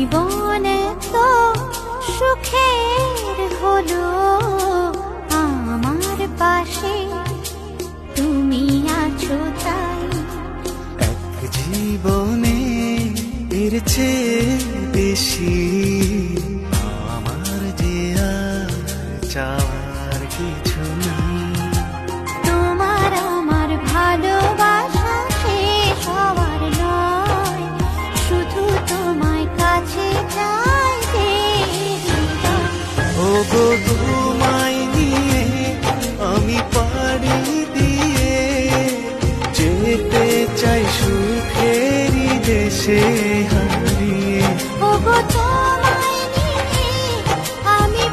জীবন তো সুখের হলো আমার পাশে তুমি আছো তাই। এক জীবনে এর চেয়ে বেশি আমার যে আর চাওয়ার কিছু নেই। তোমার আমার ভালোবাসা শেষ হওয়ার নয়, শুধু তোমায় কাছে চাই যে হৃদয়। ওগো তোমায় নিয়ে আমি পাড়ি দিয়ে যেতে চাই সুখেরই দেশে হারিয়ে। ওগো তোমায় নিয়ে আমি